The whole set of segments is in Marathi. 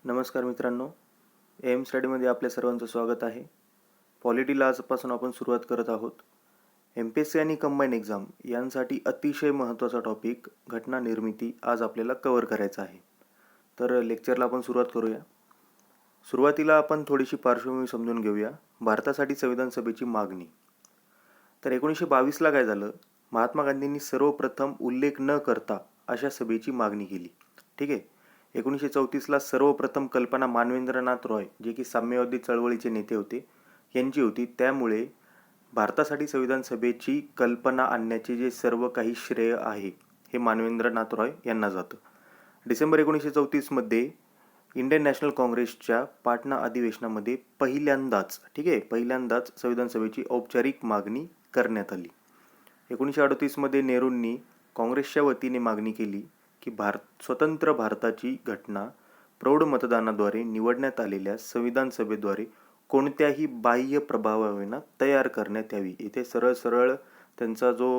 नमस्कार मित्रांनो, एम स्टडीमध्ये आपल्या सर्वांचं स्वागत आहे. पॉलिटीला आजपासून आपण सुरुवात करत आहोत. MPSC आणि कंबाईन एक्झाम यांसाठी अतिशय महत्त्वाचा टॉपिक घटना निर्मिती आज आपल्याला कव्हर करायचा आहे. तर लेक्चरला आपण सुरुवात करूया. सुरुवातीला आपण थोडीशी पार्श्वभूमी समजून घेऊया. भारतासाठी संविधान सभेची मागणी. तर 1922ला काय झालं, महात्मा गांधींनी सर्वप्रथम उल्लेख न करता अशा सभेची मागणी केली. ठीक आहे. 1934ला सर्वप्रथम कल्पना मानवेंद्रनाथ रॉय, जे की साम्यवादी चळवळीचे नेते होते, यांची होती. त्यामुळे भारतासाठी संविधान सभेची कल्पना आणण्याचे जे सर्व काही श्रेय आहे हे मानवेंद्रनाथ रॉय यांना जातं. डिसेंबर 1934मध्ये इंडियन नॅशनल काँग्रेसच्या पाटणा अधिवेशनामध्ये पहिल्यांदाच संविधान सभेची औपचारिक मागणी करण्यात आली. 1938मध्ये नेहरूंनी काँग्रेसच्या वतीने मागणी केली की स्वतंत्र भारताची घटना प्रौढ मतदानाद्वारे निवडण्यात आलेल्या संविधान सभेद्वारे कोणत्याही बाह्य प्रभावाविना तयार करण्यात यावी. इथे सरळ त्यांचा जो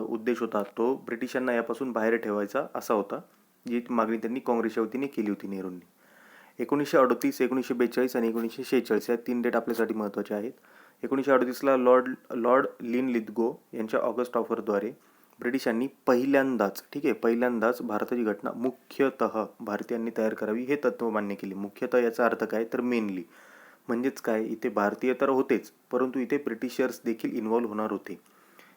उद्देश होता तो ब्रिटिशांना यापासून बाहेर ठेवायचा असा होता, जी मागणी त्यांनी काँग्रेसच्या वतीने केली होती नेहरूंनी. 1938, 1942 आणि 1946 या 3 डेट आपल्यासाठी महत्त्वाचे आहेत. 1938ला लॉर्ड लिनलिथगो यांच्या ऑगस्ट ऑफरद्वारे ब्रिटिशांनी पहिल्यांदाच भारताची घटना मुख्यतः भारतीयांनी तयार करावी हे तत्त्व मान्य केले. मुख्यतः याचा अर्थ काय, तर मेनली म्हणजेच काय, इथे भारतीय तर होतेच, परंतु इथे ब्रिटिशर्स देखील इन्व्हॉल्व्ह होणार होते.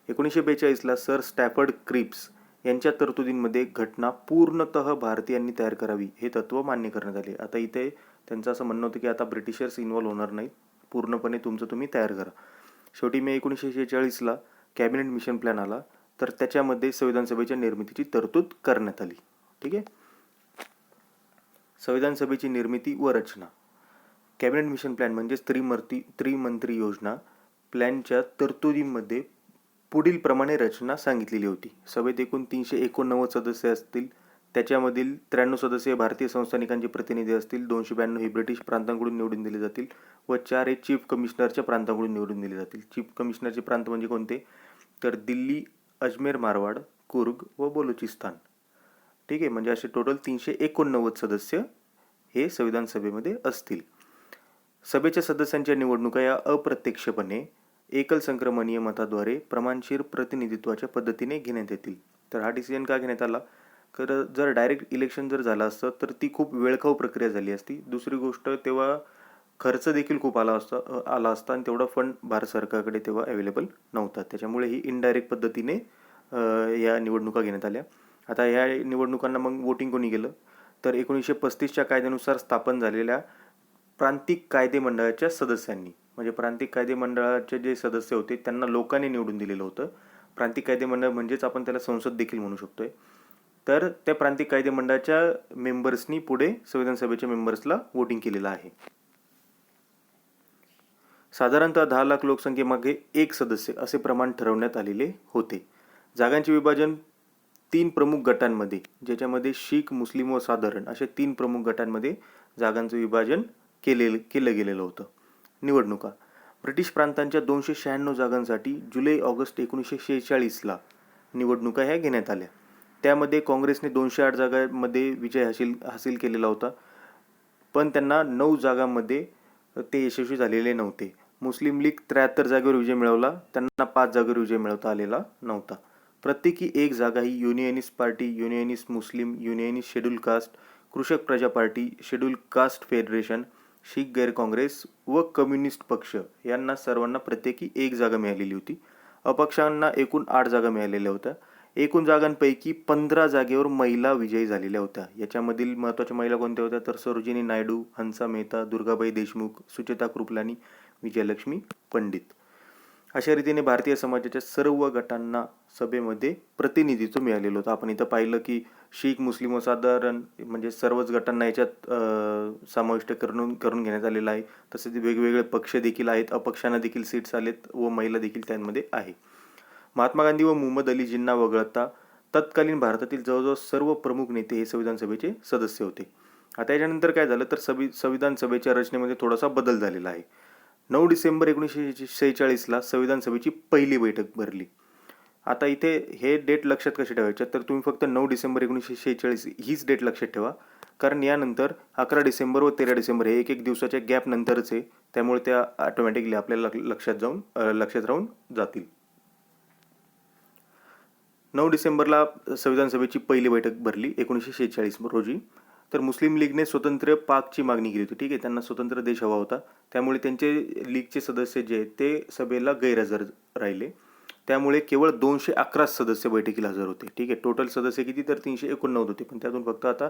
1942ला सर स्टॅफर्ड क्रिप्स यांच्या तरतुदींमध्ये घटना पूर्णतः भारतीयांनी तयार करावी हे तत्त्व मान्य करण्यात आले. आता इथे त्यांचं असं म्हणणं होतं की आता ब्रिटिशर्स इन्व्हॉल्व्ह होणार नाहीत, पूर्णपणे तुमचं तुम्ही तयार करा. शेवटी मे 1946ला कॅबिनेट मिशन प्लॅन आला, तर त्याच्यामध्ये संविधान सभेच्या निर्मितीची तरतूद करण्यात आली. ठीक आहे. संविधान सभेची निर्मिती व रचना. कॅबिनेट मिशन प्लॅन म्हणजेच त्रिमंत्री योजना प्लॅनच्या तरतुदीमध्ये पुढील प्रमाणे रचना सांगितलेली होती. सभेत एकूण 389 सदस्य असतील. त्याच्यामधील 93 सदस्य भारतीय संस्थानिकांचे प्रतिनिधी असतील, 292 हे ब्रिटिश प्रांतांकडून निवडून दिले जातील व 4 हे चीफ कमिशनरच्या प्रांतांकडून निवडून दिले जातील. चीफ कमिशनरचे प्रांत म्हणजे कोणते, तर दिल्ली, अजमेर, मारवाड, कुर्ग व बलुचिस्तान. ठीक आहे. म्हणजे असे टोटल 389 सदस्य हे संविधान सभेमध्ये असतील. सभेच्या सदस्यांच्या निवडणुका या अप्रत्यक्षपणे एकल संक्रमणीय मताद्वारे प्रमाणशीर प्रतिनिधित्वाच्या पद्धतीने घेण्यात येतील. तर हा डिसिजन का घेण्यात आला, तर जर डायरेक्ट इलेक्शन जर झालं असतं तर ती खूप वेळखाऊ प्रक्रिया झाली असती. दुसरी गोष्ट, तेव्हा खर्च देखील खूप आला असता आणि तेवढा फंड भारत सरकारकडे तेव्हा अवेलेबल नव्हता. त्याच्यामुळे ही इनडायरेक्ट पद्धतीने या निवडणुका घेण्यात आल्या. आता ह्या निवडणुकांना मग वोटिंग कोणी केलं, तर 1935च्या कायद्यानुसार स्थापन झालेल्या प्रांतिक कायदे मंडळाच्या सदस्यांनी, म्हणजे प्रांतिक कायदे मंडळाचे जे सदस्य होते त्यांना लोकांनी निवडून दिलेलं होतं. प्रांतिक कायदे मंडळ म्हणजेच आपण त्याला संसद देखील म्हणू शकतोय. तर त्या प्रांतिक कायदे मंडळाच्या मेंबर्सनी पुढे संविधान सभेच्या मेंबर्सला वोटिंग केलेलं आहे. साधारणतः 10 लाख लोकसंख्येमागे एक सदस्य असे प्रमाण ठरवण्यात आलेले होते. जागांचे विभाजन 3 प्रमुख गटांमध्ये, ज्याच्यामध्ये शीख, मुस्लिम व साधारण अशा 3 प्रमुख गटांमध्ये जागांचं विभाजन केलं गेलेलं होतं. निवडणुका. ब्रिटिश प्रांतांच्या 296 जागांसाठी जुलै-ऑगस्ट 1946ला निवडणुका ह्या घेण्यात आल्या. त्यामध्ये काँग्रेसने 208 जागांमध्ये विजय हासिल केलेला होता, पण त्यांना 9 जागांमध्ये ते यशस्वी झालेले नव्हते. मुस्लिम लीग 73 जागेवर विजय मिळवला, त्यांना 5 जागेवर विजय मिळवता आलेला नव्हता. प्रत्येकी एक जागा ही युनियनिस्ट पार्टी, युनियनिस्ट मुस्लिम, युनियनिस्ट शेड्यूल कास्ट, कृषक प्रजा पार्टी, शेड्यूल कास्ट फेडरेशन, शीख गैर काँग्रेस व कम्युनिस्ट पक्ष यांना सर्वांना प्रत्येकी एक जागा मिळालेली होती. अपक्षांना एकूण 8 जागा मिळालेल्या होत्या. एकूण जागांपैकी 15 जागेवर महिला विजयी झालेल्या होत्या. याच्यामधील महत्त्वाच्या महिला कोणत्या होत्या, तर सरोजिनी नायडू, हंसा मेहता, दुर्गाबाई देशमुख, सुचेता कृपलानी, विजयलक्ष्मी पंडित. अशा रीतीने भारतीय समाजाच्या सर्व गटांना सभेमध्ये प्रतिनिधित्व मिळालेलं होतं. आपण इथं पाहिलं की शीख, मुस्लिम व साधारण म्हणजे सर्वच गटांना याच्यात समाविष्ट करून घेण्यात आलेलं आहे. तसेच वेगवेगळे पक्ष देखील आहेत, अपक्षांना देखील सीट्स आलेत व महिला देखील त्यामध्ये आहे. महात्मा गांधी व मोहम्मद अली जिन्ना वगळता तत्कालीन भारतातील जवळजवळ सर्व प्रमुख नेते हे संविधान सभेचे सदस्य होते. आता याच्यानंतर काय झालं, तर संविधान सभेच्या रचनेमध्ये थोडासा बदल झालेला आहे. 9 डिसेंबर 1946ला संविधान सभेची पहिली बैठक भरली. आता इथे हे डेट लक्षात कशी ठेवायच्या, तर तुम्ही फक्त 9 डिसेंबर 1946 हीच डेट लक्षात ठेवा, कारण यानंतर 11 डिसेंबर व 13 डिसेंबर हे एक दिवसाच्या गॅप नंतरच आहे, त्यामुळे त्या ऑटोमॅटिकली आपल्याला लक्षात राहून जातील. 9 डिसेंबरला संविधान सभेची पहिली बैठक भरली 1946 रोजी. तर मुस्लिम लीगने स्वतंत्र पाकची मागणी केली होती. ठीक आहे, त्यांना स्वतंत्र देश हवा होता, त्यामुळे त्यांचे लीगचे सदस्य जे आहेत ते सभेला गैरहजर राहिले. त्यामुळे केवळ 211 सदस्य बैठकीला हजर होते. ठीक आहे, टोटल सदस्य किती, तर 389 होते, पण त्यातून फक्त आता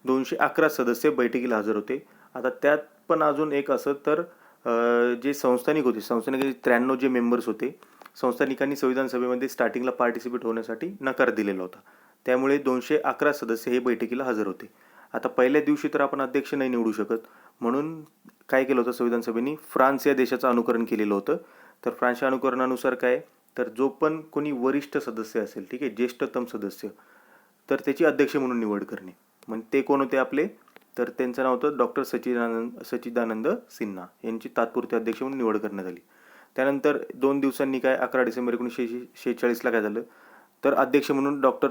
211 सदस्य बैठकीला हजर होते. आता त्यात पण अजून एक असं, तर जे संस्थानिक होते, संस्थानिक 93 जे मेंबर्स होते, संस्थानिकांनी संविधान सभेमध्ये स्टार्टिंगला पार्टिसिपेट होण्यासाठी नकार दिलेला होता. त्यामुळे 211 सदस्य हे बैठकीला हजर होते. आता पहिल्या दिवशी तर आपण अध्यक्ष नाही निवडू शकत, म्हणून काय केलं होतं संविधान सभेने, फ्रान्स या देशाचं अनुकरण केलेलं होतं. तर फ्रान्सच्या अनुकरणानुसार काय, तर जो पण कोणी वरिष्ठ सदस्य असेल, ठीक आहे, ज्येष्ठतम सदस्य, तर त्याची अध्यक्ष म्हणून निवड करणे. म्हणजे ते कोण होते आपले, तर त्यांचं नाव होतं डॉक्टर सच्चिदानंद सिन्हा, यांची तात्पुरते अध्यक्ष म्हणून निवड करण्यात आली. त्यानंतर 2 दिवसांनी काय, 11 डिसेंबर 1946ला काय झालं, तर अध्यक्ष म्हणून डॉक्टर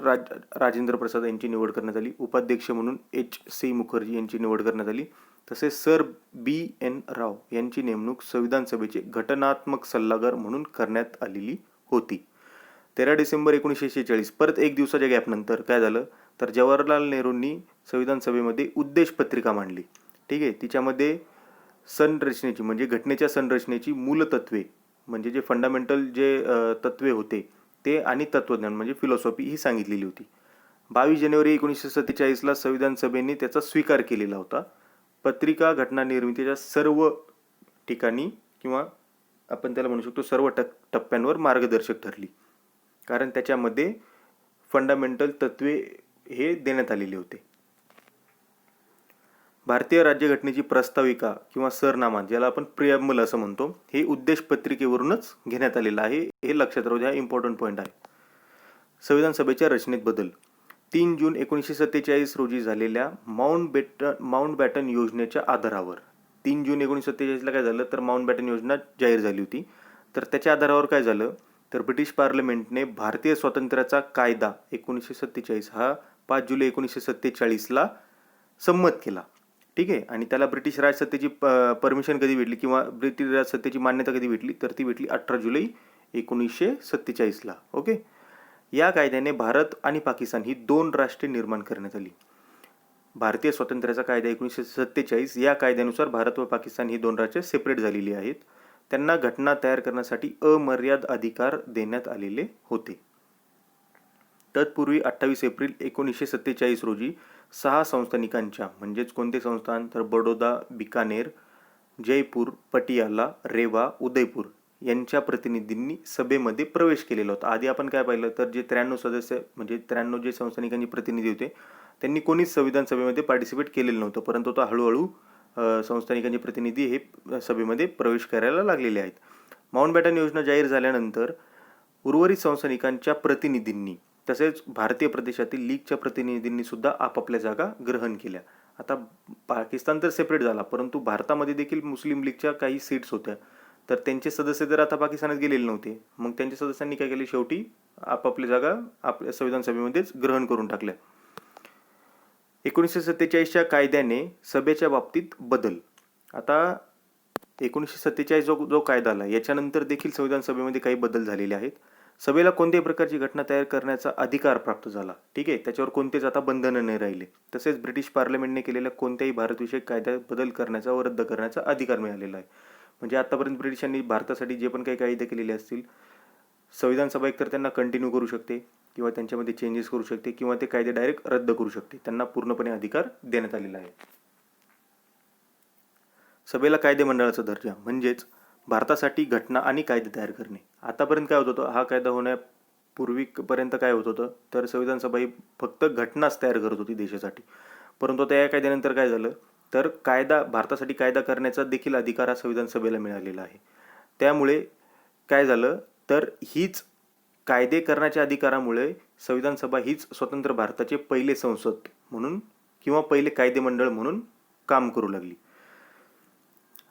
राजेंद्र प्रसाद यांची निवड करण्यात आली. उपाध्यक्ष म्हणून H.C. मुखर्जी यांची निवड करण्यात आली. तसेच सर B.N. राव यांची नेमणूक संविधान सभेचे घटनात्मक सल्लागार म्हणून करण्यात आलेली होती. 13 डिसेंबर 1946 परत एक दिवसाच्या गॅपनंतर काय झालं, तर जवाहरलाल नेहरूंनी संविधान सभेमध्ये उद्देश पत्रिका मांडली. ठीक आहे, तिच्यामध्ये संरचनेची म्हणजे घटनेच्या संरचनेची मूलतत्वे, म्हणजे जे फंडामेंटल जे तत्वे होते ते, आणि तत्वज्ञान म्हणजे फिलॉसॉफी ही सांगितलेली होती. 22 जानेवारी 1947ला संविधान सभेने त्याचा स्वीकार केलेला होता. पत्रिका घटना निर्मितीच्या सर्व ठिकाणी, किंवा आपण त्याला म्हणू शकतो सर्व टप्प्यांवर मार्गदर्शक ठरली, कारण त्याच्यामध्ये फंडामेंटल तत्वे हे देण्यात आलेले होते. भारतीय राज्यघटनेची प्रस्ताविका किंवा सरनामा, ज्याला आपण प्रिॲम्बल असं म्हणतो, हे उद्देश पत्रिकेवरूनच घेण्यात आलेलं आहे. हे लक्षात राहू द्या, हा इम्पॉर्टंट पॉईंट आहे. संविधान सभेच्या रचनेत बदल. 3 जून 1947 रोजी झालेल्या माउंटबॅटन योजनेच्या आधारावर, 3 जून 1947ला काय झालं, तर माउंटबॅटन योजना जाहीर झाली होती. तर त्याच्या आधारावर काय झालं, तर ब्रिटिश पार्लमेंटने भारतीय स्वातंत्र्याचा कायदा 1947 हा 5 जुलै 1947ला संमत केला. ठीक आहे, आणि त्याला ब्रिटिश राजसत्तेची परमिशन कधी भेटली, किंवा ब्रिटिश राजसत्तेची मान्यता कधी भेटली, तर ती भेटली 18 जुलै 1947ला. ओके, या कायद्याने भारत आणि पाकिस्तान ही 2 राष्ट्रे निर्माण करण्यात आली. भारतीय स्वातंत्र्याचा कायदा 1947, या कायद्यानुसार भारत व पाकिस्तान ही 2 राज्ये सेपरेट झालेली आहेत. त्यांना घटना तयार करण्यासाठी अमर्याद अधिकार देण्यात आलेले होते. तत्पूर्वी 28 एप्रिल 1947 रोजी 6 संस्थानिकांच्या, म्हणजेच कोणते संस्थान, तर बडोदा, बिकानेर, जयपूर, पटियाला, रेवा, उदयपूर यांच्या प्रतिनिधींनी सभेमध्ये प्रवेश केलेला होता. आधी आपण काय पाहिलं, तर जे 93 सदस्य, म्हणजे 93 जे संस्थानिकांचे प्रतिनिधी होते, त्यांनी कोणीच संविधान सभेमध्ये पार्टिसिपेट केलेलं नव्हतं, परंतु आता हळूहळू संस्थानिकांचे प्रतिनिधी हे सभेमध्ये प्रवेश करायला लागलेले आहेत. माउंटबॅटन योजना जाहीर झाल्यानंतर उर्वरित संस्थानिकांच्या प्रतिनिधींनी तसेच भारतीय प्रदेशातील लीगच्या प्रतिनिधींनी सुद्धा आपापल्या जागा ग्रहण केल्या. आता पाकिस्तान तर सेपरेट झाला, परंतु भारतामध्ये देखील मुस्लिम लीगच्या काही सीट्स होत्या, तर त्यांचे सदस्य तर आता पाकिस्तानात गेलेले नव्हते. मग त्यांच्या सदस्यांनी काय केले, शेवटी आपापली जागा आपल्या संविधान सभेमध्येच ग्रहण करून टाकल्या. 1947च्या कायद्याने सभेच्या बाबतीत बदल. आता 1947 जो कायदा आला, याच्यानंतर देखील संविधान सभेमध्ये काही बदल झालेले आहेत. सभेला कोणत्याही प्रकारची घटना तयार करण्याचा अधिकार प्राप्त झाला. ठीक आहे, त्याच्यावर कोणतेच आता बंधनं नाही राहिले. तसेच ब्रिटिश पार्लमेंटने केलेल्या कोणत्याही भारतविषयक कायद्यात बदल करण्याचा व रद्द करण्याचा अधिकार मिळालेला आहे. म्हणजे आतापर्यंत ब्रिटिशांनी भारतासाठी जे पण काही कायदे केलेले असतील, संविधान सभा एकतर त्यांना कंटिन्यू करू शकते, किंवा त्यांच्यामध्ये चेंजेस करू शकते, किंवा ते कायदे डायरेक्ट रद्द करू शकते. त्यांना पूर्णपणे अधिकार देण्यात आलेला आहे. सभेला कायदे मंडळाचा दर्जा, म्हणजेच भारतासाठी घटना आणि कायदे तयार करणे. आतापर्यंत काय होत होतं, हा कायदा होण्यापूर्वीपर्यंत काय होत होतं, तर संविधान सभा ही फक्त घटनाच तयार करत होती देशासाठी. परंतु आता या कायद्यानंतर काय झालं, तर भारतासाठी कायदा करण्याचा देखील अधिकार हा संविधान सभेला मिळालेला आहे. त्यामुळे काय झालं, तर हीच कायदे करण्याच्या अधिकारामुळे संविधान सभा हीच स्वतंत्र भारताचे पहिले संसद म्हणून किंवा पहिले कायदे मंडळ म्हणून काम करू लागली.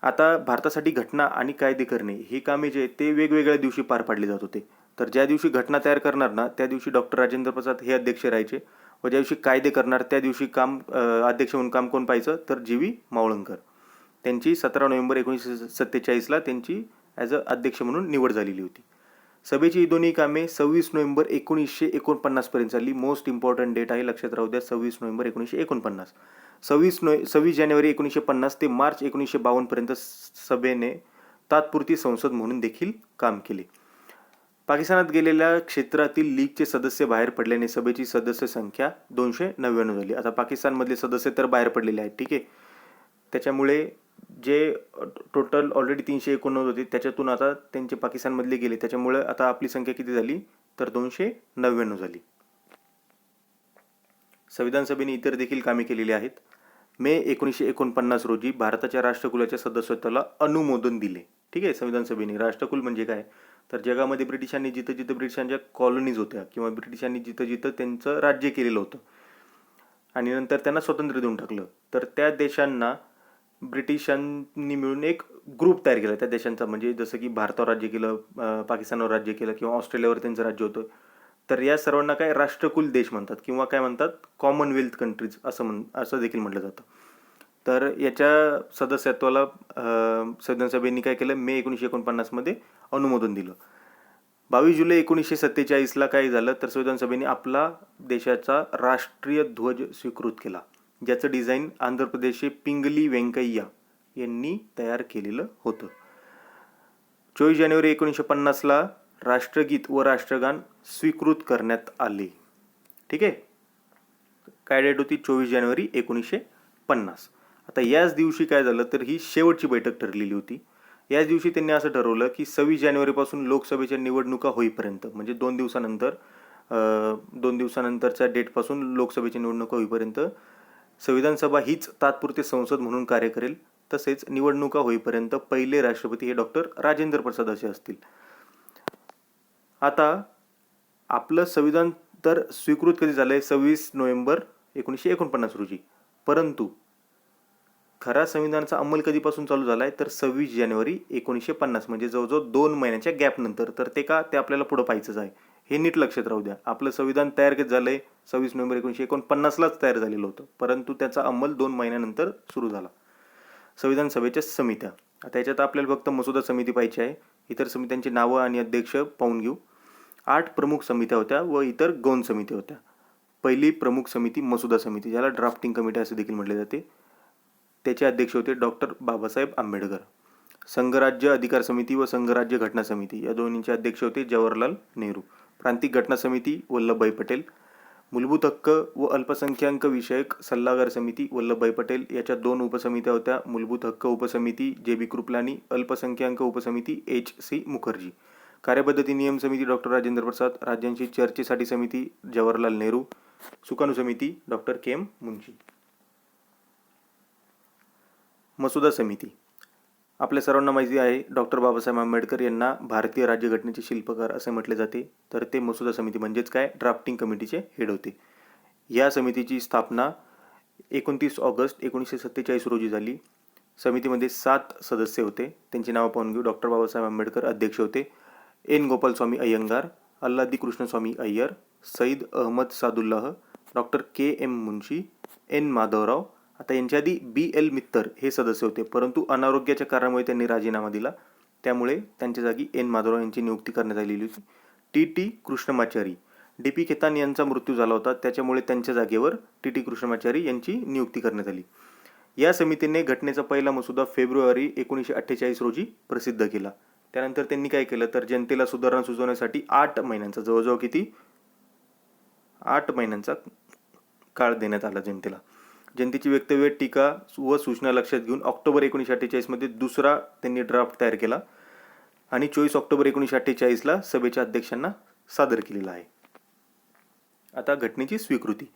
आता भारतासाठी घटना आणि कायदे करणे ही कामे जे ते वेगवेगळ्या दिवशी पार पाडले जात होते. तर ज्या दिवशी घटना तयार करणार ना, त्या दिवशी डॉक्टर राजेंद्र प्रसाद हे अध्यक्ष राहायचे, व ज्या दिवशी कायदे करणार त्या दिवशी अध्यक्ष म्हणून काम कोण पाहायचं, तर जी.व्ही. मावळंकर. त्यांची 17 नोव्हेंबर 1947ला त्यांची ॲज अ अध्यक्ष म्हणून निवड झालेली होती. सभेची ही दोन्ही कामे 26 नोव्हेंबर 1949 पर्यंत चालली. मोस्ट इम्पॉर्टंट डेट आहे, लक्षात राहू द्या, 26 नोव्हेंबर 1949. 26 जानेवारी 1950 ते मार्च 1952 पर्यंत सभेने तात्पुरती संसद म्हणून देखील काम केले. पाकिस्तानात गेलेल्या क्षेत्रातील लीगचे सदस्य बाहेर पडल्याने सभेची सदस्य संख्या 299 झाली. आता पाकिस्तानमधले सदस्य तर बाहेर पडलेले आहेत, ठीक आहे. त्याच्यामुळे जे टोटल ऑलरेडी 389 होते त्याच्यातून आता त्यांचे पाकिस्तानमधले गेले, त्याच्यामुळे आता आपली संख्या किती झाली, तर 299 झाली. संविधान सभेने इतर देखील कामे केलेली आहेत. मे 1949 रोजी भारताच्या राष्ट्रकुलाच्या सदस्यत्वाला अनुमोदन दिले. ठीक आहे. संविधान सभेने राष्ट्रकुल म्हणजे काय, तर जगामध्ये ब्रिटिशांनी जिथं जिथं ब्रिटिशांच्या कॉलनीज होत्या किंवा ब्रिटिशांनी जिथं जिथं त्यांचं राज्य केलेलं होतं आणि नंतर त्यांना स्वातंत्र्य देऊन टाकलं, तर त्या देशांना ब्रिटिशांनी मिळून एक ग्रुप तयार केला त्या देशांचा. म्हणजे जसं की भारतावर राज्य केलं, पाकिस्तानवर राज्य केलं किंवा ऑस्ट्रेलियावर त्यांचं राज्य होतं, तर या सर्वांना काय राष्ट्रकुल देश म्हणतात किंवा काय म्हणतात, कॉमनवेल्थ कंट्रीज असं देखील म्हटलं जातं. तर याच्या सदस्यत्वाला संविधान सभेने काय केलं, मे 1949 अनुमोदन दिलं. 22 जुलै 1947ला काय झालं, तर संविधान सभेने आपला देशाचा राष्ट्रीय ध्वज स्वीकृत केला, ज्याचं डिझाईन आंध्र प्रदेशचे पिंगली व्यंकय्या यांनी तयार केलेलं होतं. 24 जानेवारी 1950ला राष्ट्रगीत व राष्ट्रगान स्वीकृत करण्यात आले. ठीक आहे. काय डेट होती, 24 जानेवारी 1950. आता याच दिवशी काय झालं, तर ही शेवटची बैठक ठरलेली होती. याच दिवशी त्यांनी असं ठरवलं की 26 जानेवारीपासून लोकसभेच्या निवडणुका होईपर्यंत, म्हणजे 2 दिवसानंतरच्या डेटपासून लोकसभेच्या निवडणुका होईपर्यंत संविधान सभा हीच तात्पुरते संसद म्हणून कार्य करेल. तसेच निवडणुका होईपर्यंत पहिले राष्ट्रपती हे डॉक्टर राजेंद्र प्रसाद असे असतील. आता आपलं संविधान तर स्वीकृत कधी झालंय, 26 नोव्हेंबर 1949 रोजी, परंतु खरा संविधानाचा अंमल कधीपासून चालू झालाय, तर 26 जानेवारी 1950, म्हणजे जवळजवळ 2 महिन्याच्या गॅप नंतर. तर ते का, ते आपल्याला पुढे पाहायचंच आहे, हे नीट लक्षात राहू द्या. आपलं संविधान तयार कधी झालंय, 26 नोव्हेंबर 1949लाच तयार झालेलं होतं, परंतु त्याचा अंमल 2 महिन्यानंतर सुरू झाला. संविधान सभेच्या समित्या, आता याच्यात आपल्याला फक्त मसुदा समिती पाहिजे आहे. इतर समित्यांची नावं आणि अध्यक्ष पाहून घेऊ. 8 प्रमुख समित्या होत्या व इतर गौण समित्या होत्या. पहिली प्रमुख समिती मसुदा समिती, ज्याला ड्राफ्टिंग कमिटी असे देखील म्हटले जाते. त्याचे अध्यक्ष होते डॉक्टर बाबासाहेब आंबेडकर. संघराज्य अधिकार समिती व संघराज्य घटना समिती या दोन्हींचे अध्यक्ष होते जवाहरलाल नेहरू. प्रांतिक घटना समिती वल्लभभाई पटेल. मूलभूत हक्क व अल्पसंख्याक विषयक सल्लागार समिती वल्लभभाई पटेल. याच्या 2 उपसमित्या होत्या. मूलभूत हक्क उपसमिती जे.बी. कृपलानी, अल्पसंख्याक उपसमिती H.C. मुखर्जी. कार्यपद्धती नियम समिती डॉक्टर राजेंद्र प्रसाद. राज्यांशी चर्चेसाठी समिती जवाहरलाल नेहरू. सुकाणू समिती डॉक्टर के.एम. मुन्शी. मसुदा समिती, आपल्या सर्वांना माहिती आहे डॉक्टर बाबासाहेब आंबेडकर यांना भारतीय राज्यघटनेचे शिल्पकार असे म्हटले जाते. तर ते मसुदा समिती म्हणजेच काय, ड्राफ्टिंग कमिटीचे हेड होते. या समितीची स्थापना 29 ऑगस्ट 1947 रोजी झाली. समितीमध्ये 7 सदस्य होते. त्यांची नावं पाहून घेऊ. डॉक्टर बाबासाहेब आंबेडकर अध्यक्ष होते. N Gopalaswami Ayyangar, Alladi Krishnaswami Iyer, Saiyid Ahmad Saadullah, doctor K M. Munshi, N Madhavrao. आता यांच्या आधी B.L. मित्तर हे सदस्य होते, परंतु अनारोग्याच्या कारणामुळे त्यांनी राजीनामा दिला, त्यामुळे त्यांच्या जागी एन माधवराव यांची नियुक्ती करण्यात आलेली होती. T.T. कृष्णमाचारी, D.P. खेतान यांचा मृत्यू झाला होता, त्याच्यामुळे त्यांच्या जागेवर T.T. कृष्णमाचारी यांची नियुक्ती करण्यात आली. या समितीने घटनेचा पहिला मसुदा फेब्रुवारी 1948 रोजी प्रसिद्ध केला. त्यानंतर त्यांनी काय केलं, तर जनतेला सुधारणा सुचवण्यासाठी 8 महिन्यांचा, जवळजवळ किती, 8 महिन्यांचा काळ देण्यात आला जनतेला. जनतेची वक्तव्य, टीका व सूचना लक्षात घेऊन ऑक्टोबर 1948 दुसरा त्यांनी ड्राफ्ट तयार केला आणि 24 ऑक्टोबर 1948 सभेच्या अध्यक्षांना सादर केलेला आहे. आता घटनेची स्वीकृती.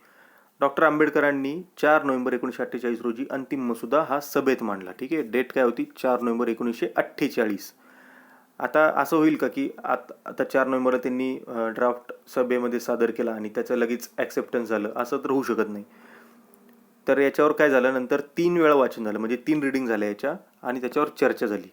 डॉक्टर आंबेडकरांनी 4 नोव्हेंबर 1948 रोजी अंतिम मसुदा हा सभेत मांडला. ठीक आहे. डेट काय होती, 4 नोव्हेंबर 1948. आता असं होईल का की आता 4 नोव्हेंबरला त्यांनी ड्राफ्ट सभेमध्ये सादर केला आणि त्याचं लगेच ॲक्सेप्टन्स झालं, असं तर होऊ शकत नाही. तर याच्यावर काय झालं, नंतर 3 वेळा वाचन झालं, म्हणजे 3 रिडिंग झाल्या याच्या आणि त्याच्यावर चर्चा झाली.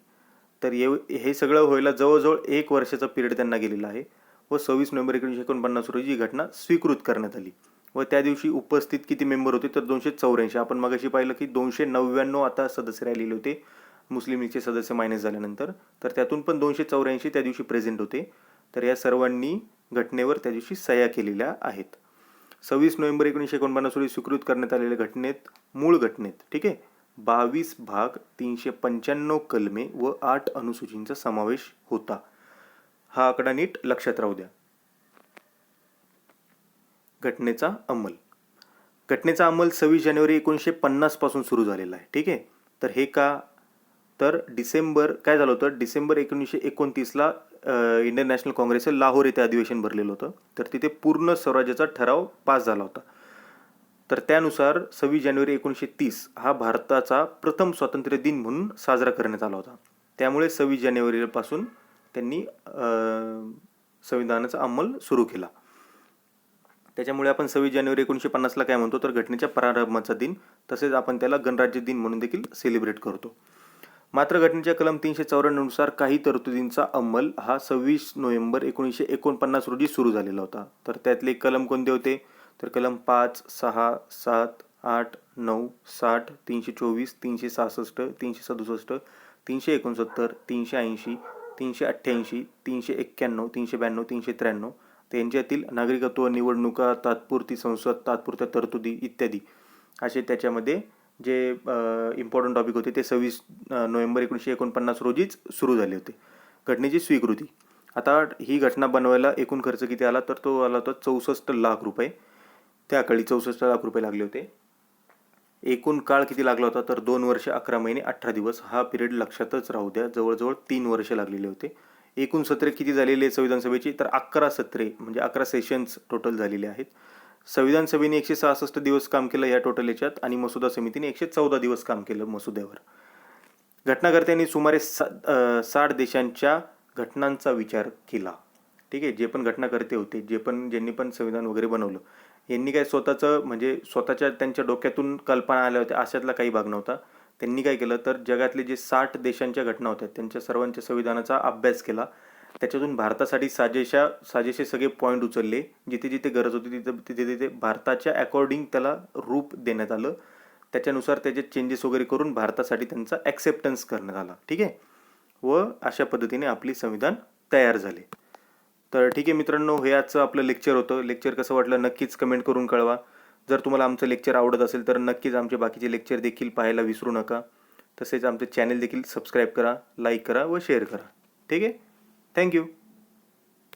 तर हे सगळं व्हायला जवळजवळ 1 वर्षाचा पिरियड त्यांना गेलेला आहे व 26 नोव्हेंबर 1949 रोजी ही घटना स्वीकृत करण्यात आली. व त्या दिवशी उपस्थित किती मेंबर होते तर 284. आपण मगाशी पाहिलं की 299 आता सदस्य राहिलेले होते मुस्लिम लीगचे सदस्य मायनस झाल्यानंतर, तर त्यातून पण 284 त्या दिवशी प्रेझेंट होते. तर या सर्वांनी घटनेवर त्या दिवशी सह्या केलेल्या आहेत. 26 नोव्हेंबर 1949 रोजी स्वीकृत करण्यात आलेल्या घटनेत, मूळ घटनेत, ठीक आहे, 22 भाग, 395 कलमे व 8 अनुसूचींचा समावेश होता. हा आकडा नीट लक्षात राहू द्या. घटनेचा अंमल. घटनेचा अंमल 26 जानेवारी 1950 पासून सुरू झालेला आहे. ठीक आहे. तर हे का, तर काय झालं होतं, डिसेंबर 1929ला इंडियन नॅशनल काँग्रेसचं लाहोर येथे अधिवेशन भरलेलं होतं. तर तिथे पूर्ण स्वराज्याचा ठराव पास झाला होता. तर त्यानुसार 26 जानेवारी 1930 हा भारताचा प्रथम स्वातंत्र्य दिन म्हणून साजरा करण्यात आला होता. त्यामुळे 26 जानेवारीपासून त्यांनी संविधानाचा अंमल सुरू केला. त्याच्यामुळे आपण 26 जानेवारी 1950ला काय म्हणतो, तर घटनेच्या प्रारंभाचा दिन, तसेच आपण त्याला गणराज्य दिन म्हणून देखील सेलिब्रेट करतो. मात्र घटनेच्या कलम 394 नुसार काही तरतुदींचा अंमल हा 26 नोव्हेंबर 1949 रोजी सुरू झालेला होता. तर त्यातले कलम कोणते होते, तर कलम 5, 6, 7, 8, 9, 60, 324, 366, 367, 369, 380, 388, 391, 392, 393, त्यांच्यातील नागरिकत्व, निवडणुका, तात्पुरती संसद, तात्पुरत्या तरतुदी इत्यादी असे त्याच्यामध्ये जे इम्पॉर्टंट टॉपिक होते ते 26 नोव्हेंबर 1949 रोजीच सुरू झाले होते. घटनेची स्वीकृती. आता ही घटना बनवायला एकूण खर्च किती आला, तर तो आला होता 64 लाख रुपये. त्या काळी 64 लाख रुपये लागले होते. एकूण काळ किती लागला होता, तर 2 वर्ष 11 महिने 18 दिवस. हा पिरियड लक्षातच राहू द्या. जवळजवळ 3 वर्ष लागलेले होते. एकूण सत्रे किती झालेले संविधान सभेची, तर 11 सत्रे म्हणजे 11 सेशन्स टोटल झालेले आहेत. संविधान सभेने 166 दिवस काम केलं या टोटल याच्यात, आणि मसुदा समितीने 114 दिवस काम केलं मसुद्यावर. घटनाकर्त्यांनी सुमारे 60 देशांच्या घटनांचा विचार केला. ठीक आहे. जे पण घटनाकर्ते होते, ज्यांनी पण संविधान वगैरे बनवलं, यांनी काय स्वतःचं म्हणजे स्वतःच्या त्यांच्या डोक्यातून कल्पना आल्या होत्या अशातला काही भाग नव्हता. त्यांनी काय केलं, तर जगातले जे 60 देशांच्या घटना होत्या त्यांच्या सर्वांच्या संविधानाचा अभ्यास केला. त्याच्यातून भारतासाठी साजेसे सगळे पॉईंट उचलले. जिथे जिथे गरज होती तिथे भारताच्या अकॉर्डिंग त्याला रूप देण्यात आलं. त्याच्यानुसार त्याचे चेंजेस वगैरे करून भारतासाठी त्यांचा ॲक्सेप्टन्स करण्यात आला. ठीक आहे. व अशा पद्धतीने आपली संविधान तयार झाले. तर ठीक आहे मित्रांनो, हे आजचं आपलं लेक्चर होतं. लेक्चर कसं वाटलं नक्कीच कमेंट करून कळवा. जर तुम्हाला आमचं लेक्चर आवडत असेल तर नक्कीच आमचे बाकीचे लेक्चर देखील पाहायला विसरू नका. तसेच आमचे चॅनल देखील सबस्क्राईब करा, लाईक करा व शेअर करा. ठीक आहे. थँक्यू.